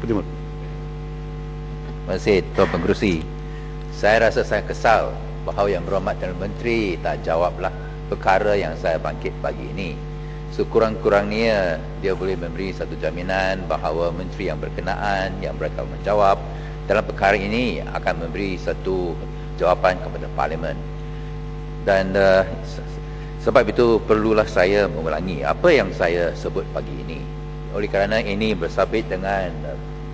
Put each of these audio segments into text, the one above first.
Terima kasih Tuan Pengerusi. Saya rasa saya kesal bahawa Yang Berhormat Perdana Menteri tak jawablah perkara yang saya bangkit pagi ini. Sekurang-kurangnya dia boleh memberi satu jaminan bahawa menteri yang berkenaan yang bertanggungjawab dalam perkara ini akan memberi satu jawapan kepada Parlimen. Dan sebab itu perlulah saya mengulangi apa yang saya sebut pagi ini. Oleh kerana ini bersabit dengan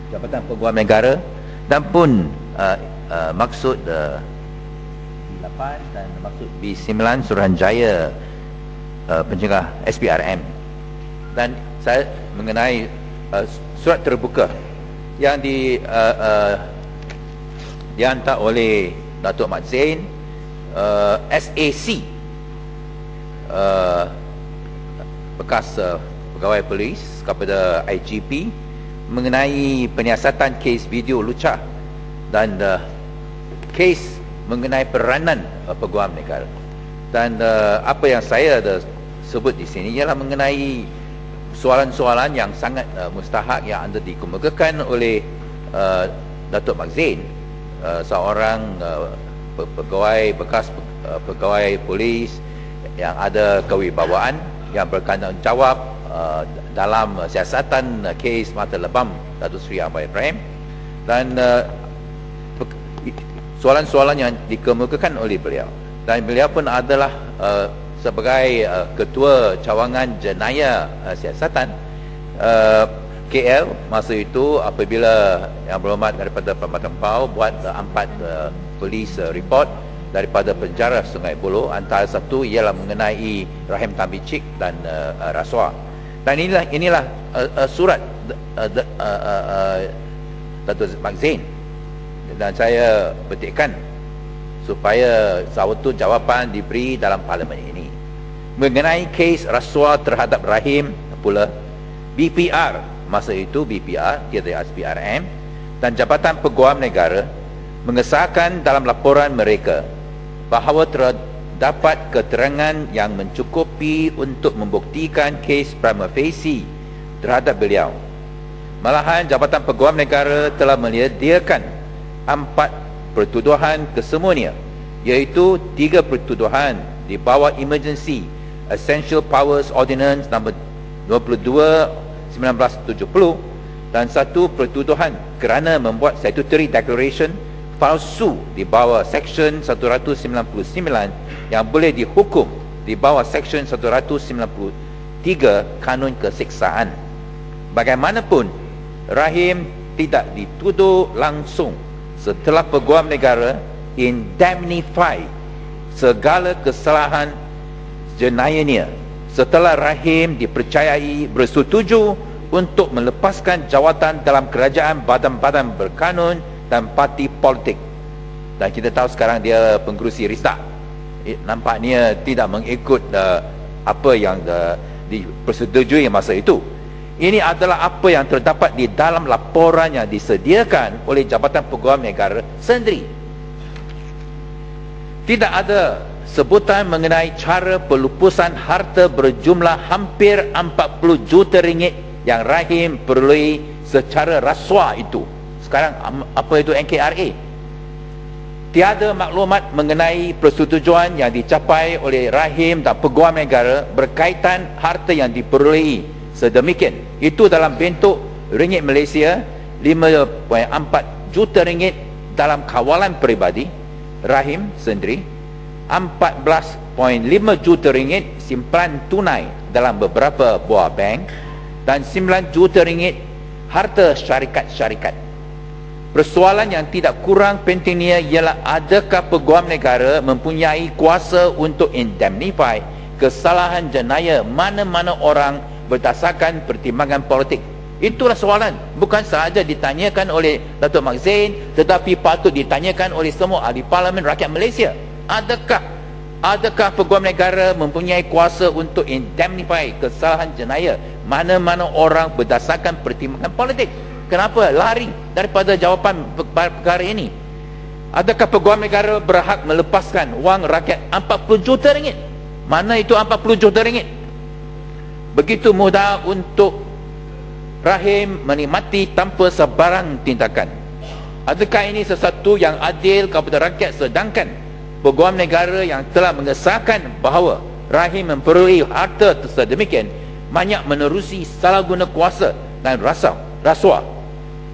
Jabatan Peguam Negara dan pun maksud B8 dan maksud B9 Suruhanjaya Pencegah SPRM. Dan saya mengenai surat terbuka yang dihantar oleh Datuk Mat Zain, SAC, bekas pegawai polis kepada IGP mengenai penyiasatan kes video lucah dan kes mengenai peranan peguam negara. Dan apa yang saya sebut di sini ialah mengenai soalan-soalan yang sangat mustahak yang anda dikemukakan oleh Datuk Mat Zain, seorang pegawai bekas pegawai polis yang ada kewibawaan yang bertanggungjawab dalam siasatan kes mata lebam Datuk Seri Anwar Ibrahim. Dan soalan-soalan yang dikemukakan oleh beliau, dan beliau pun adalah sebagai ketua cawangan jenayah siasatan KL masa itu, apabila Yang Berhormat daripada Perkhidmatan PAU buat 4 polis report daripada penjara Sungai Buloh. Antara satu ialah mengenai rahim tambicik dan rasuah. Dan inilah surat Datuk Mat Zain, dan saya petikkan supaya satu jawapan diberi dalam Parlimen ini mengenai kes rasuah terhadap rahim pula. BPR masa itu, BPR tiada SPRM, dan Jabatan Peguam Negara mengesahkan dalam laporan mereka bahawa terdapat keterangan yang mencukupi untuk membuktikan kes prima facie terhadap beliau. Malahan Jabatan Peguam Negara telah menyediakan 4 pertuduhan kesemuanya, iaitu 3 pertuduhan di bawah Emergency Essential Powers Ordinance nombor 22 1970 dan 1 pertuduhan kerana membuat statutory declaration palsu di bawah Section 199 yang boleh dihukum di bawah Section 193 Kanun Keseksaan. Bagaimanapun, rahim tidak dituduh langsung setelah Peguam Negara indemnify segala kesalahan jenayahnya setelah rahim dipercayai bersetuju untuk melepaskan jawatan dalam kerajaan, badan-badan berkanun dan parti politik. Dan kita tahu sekarang dia pengerusi Ristak. Nampaknya tidak mengikut apa yang dipersetujui masa itu. Ini adalah apa yang terdapat di dalam laporan yang disediakan oleh Jabatan Peguam Negara sendiri. Tidak ada sebutan mengenai cara pelupusan harta berjumlah hampir 40 juta ringgit yang rahim peroleh secara rasuah itu. Sekarang apa itu NKRA? Tiada maklumat mengenai persetujuan yang dicapai oleh rahim dan Peguam Negara berkaitan harta yang diperolehi sedemikian. Itu dalam bentuk ringgit Malaysia 5.4 juta ringgit dalam kawalan peribadi rahim sendiri, 14.5 juta ringgit simpanan tunai dalam beberapa buah bank, dan 9 juta ringgit harta syarikat-syarikat. Persoalan yang tidak kurang pentingnya ialah adakah Peguam Negara mempunyai kuasa untuk indemnify kesalahan jenayah mana-mana orang berdasarkan pertimbangan politik. Itulah soalan, bukan sahaja ditanyakan oleh Datuk Mat Zain, tetapi patut ditanyakan oleh semua ahli Parlimen rakyat Malaysia. Adakah Peguam Negara mempunyai kuasa untuk indemnify kesalahan jenayah mana-mana orang berdasarkan pertimbangan politik? Kenapa lari daripada jawapan perkara ini? Adakah Peguam Negara berhak melepaskan wang rakyat 40 juta ringgit? Mana itu 40 juta ringgit? Begitu mudah untuk Rahim menikmati tanpa sebarang tindakan. Adakah ini sesuatu yang adil kepada rakyat, sedangkan peguam negara yang telah mengesahkan bahawa Rahim memperoleh harta sedemikian banyak menerusi salah guna kuasa dan rasuah?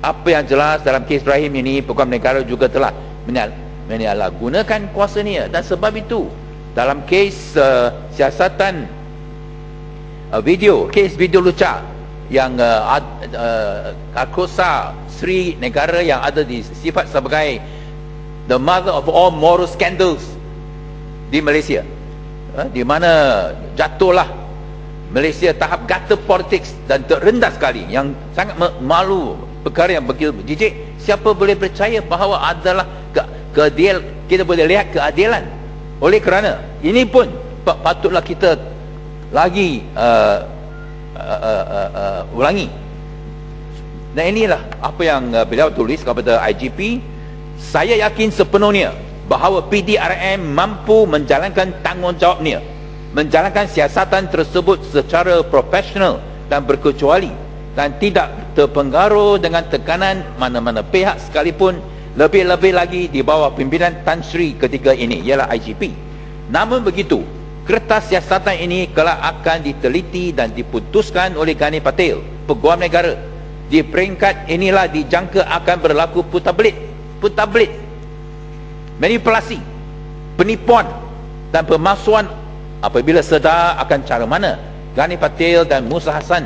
Apa yang jelas dalam kes Rahim ini, peguam negara juga telah menyalahgunakan kuasanya, dan sebab itu dalam kes siasatan kes video lucah yang Karkosa Sri negara yang ada sifat sebagai the mother of all moral scandals di Malaysia, di mana jatuhlah Malaysia tahap gutter politics dan terendah sekali, yang sangat malu, perkara yang begitu jijik. Siapa boleh percaya bahawa adalah kita boleh lihat keadilan? Oleh kerana ini pun patutlah kita lagi ulangi. Dan inilah apa yang beliau tulis kepada IGP. Saya yakin sepenuhnya bahawa PDRM mampu menjalankan tanggungjawabnya, menjalankan siasatan tersebut secara profesional dan berkecuali, dan tidak terpengaruh dengan tekanan mana-mana pihak sekalipun, lebih-lebih lagi di bawah pimpinan Tan Sri ketiga ini, ialah IGP. Namun begitu, kertas siasatan ini kelak akan diteliti dan diputuskan oleh Gani Patil, peguam negara. Di peringkat inilah dijangka akan berlaku putar belit, manipulasi, penipuan dan pemalsuan apabila sedar akan cara mana Gani Patil dan Musa Hassan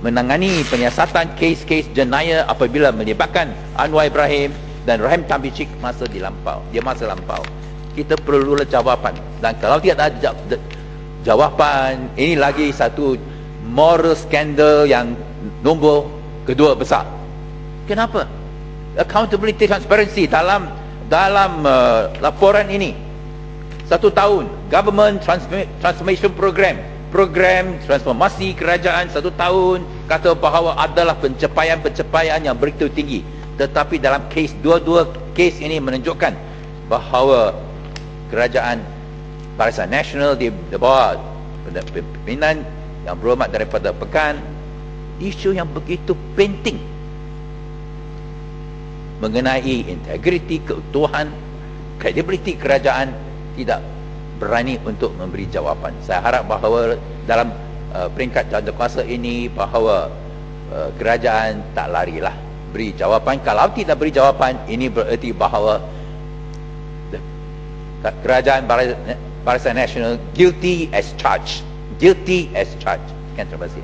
menangani penyiasatan kes-kes jenayah apabila melibatkan Anwar Ibrahim dan Rahim Tambicik di masa lampau. Kita perlulah jawapan, dan kalau tidak ada jawapan, ini lagi satu moral scandal yang nombor kedua besar. Kenapa? Accountability, transparency dalam laporan ini. 1 tahun Government Transformation Program transformasi kerajaan 1 tahun, kata bahawa adalah pencapaian yang begitu tinggi. Tetapi dalam kes, dua-dua kes ini menunjukkan bahawa kerajaan Barisan Nasional di bawah pimpinan yang berhormat daripada Pekan, isu yang begitu penting mengenai integriti, keutuhan, kredibiliti kerajaan, tidak berani untuk memberi jawapan. Saya harap bahawa dalam peringkat jawatan ini bahawa kerajaan tak larilah beri jawapan. Kalau tidak beri jawapan, ini bererti bahawa kerajaan Barisan Nasional guilty as charged. Sekian, terima kasih.